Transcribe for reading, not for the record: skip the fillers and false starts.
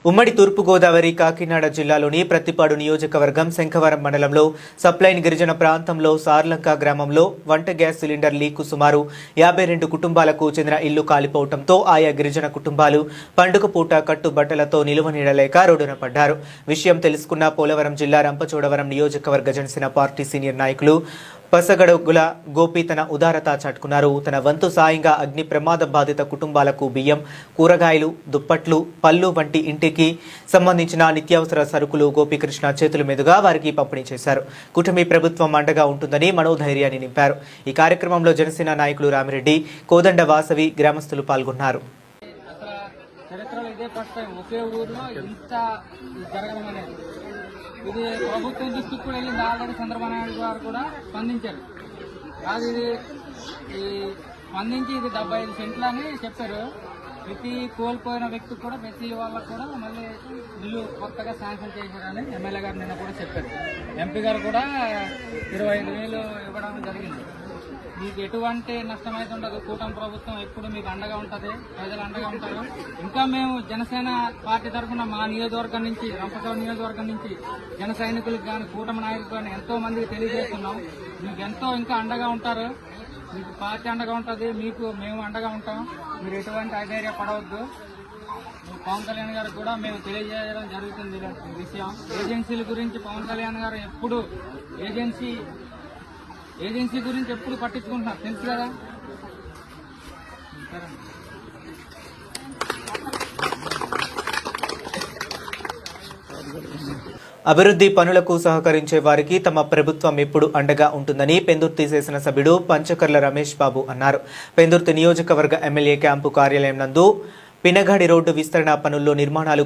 ఉమ్మడి తూర్పు గోదావరి కాకినాడ జిల్లాలోని ప్రతిపాడు నియోజకవర్గం శంఖవరం మండలంలో సప్లైన్ గిరిజన ప్రాంతంలో సార్లంక గ్రామంలో వంట గ్యాస్ సిలిండర్ లీకు సుమారు 52 కుటుంబాలకు చెందిన ఇల్లు కాలిపోవడంతో ఆయా గిరిజన కుటుంబాలు పండుగ పూట కట్టుబట్టలతో నిలువ నీడలేక రోడ్డున పడ్డారు. విషయం తెలుసుకున్న పోలవరం జిల్లా రంపచోడవరం నియోజకవర్గ జనసేన పార్టీ సీనియర్ నాయకులు పసగడుగుల గోపి తన ఉదారత చాటుకున్నారు. తన వంతు సాయంగా అగ్ని ప్రమాద బాధిత కుటుంబాలకు బియ్యం, కూరగాయలు, దుప్పట్లు, పళ్ళు వంటి ఇంటికి సంబంధించిన నిత్యావసర సరుకులు గోపీకృష్ణ చేతుల మీదుగా వారికి పంపిణీ చేశారు. కూటమి ప్రభుత్వం అండగా ఉంటుందని మనోధైర్యాన్ని నింపారు. ఈ కార్యక్రమంలో జనసేన నాయకులు రామిరెడ్డి, కోదండ వాసవి గ్రామస్తులు పాల్గొన్నారు. ఇది ప్రభుత్వం దృష్టికి కూడా వెళ్ళింది. ఆల్రెడీ చంద్రబాబు నాయుడు గారు కూడా స్పందించారు. కాదు ఇది స్పందించి ఇది 75 సెంట్లు అని చెప్పారు. ప్రతి కోల్పోయిన వ్యక్తికి కూడా ప్రతి వాళ్ళకు కూడా మళ్ళీ ఇల్లు కొత్తగా శాంక్షన్ చేశారని ఎమ్మెల్యే గారు నిన్న కూడా చెప్పారు. ఎంపీ గారు కూడా 25,000 ఇవ్వడం జరిగింది. మీకు ఎటువంటి నష్టమైతే ఉండదు. కూటమి ప్రభుత్వం ఎప్పుడు మీకు అండగా ఉంటుంది, ప్రజలు అండగా ఉంటారు. ఇంకా మేము జనసేన పార్టీ తరఫున మా నియోజకవర్గం నుంచి, రంపచోడవరం నియోజకవర్గం నుంచి జన సైనికులకు కానీ కూటమి నాయకులకు కానీ ఎంతో మందికి తెలియజేస్తున్నాం. మీకు ఎంతో ఇంకా అండగా ఉంటారు. మీకు పార్టీ అండగా ఉంటుంది, మీకు మేము అండగా ఉంటాం. మీరు ఎటువంటి అధైర్య పడవద్దు. పవన్ కళ్యాణ్ గారు కూడా మేము తెలియజేయడం జరుగుతుంది ఈ విషయం. ఏజెన్సీల గురించి పవన్ కళ్యాణ్ గారు ఎప్పుడు ఏజెన్సీ గురించి ఎప్పుడు పట్టించుకుంటున్నారు తెలుసు కదా. అభివృద్ధి పనులకు సహకరించే వారికి తమ ప్రభుత్వం ఎప్పుడు అండగా ఉంటుందని పెందుర్తి శాసనసభ్యుడు పంచకర్ల రమేష్ బాబు అన్నారు. పెందుర్తి నియోజకవర్గ ఎమ్మెల్యే క్యాంపు కార్యాలయం నందు పినగాడి రోడ్డు విస్తరణ పనుల్లో నిర్మాణాలు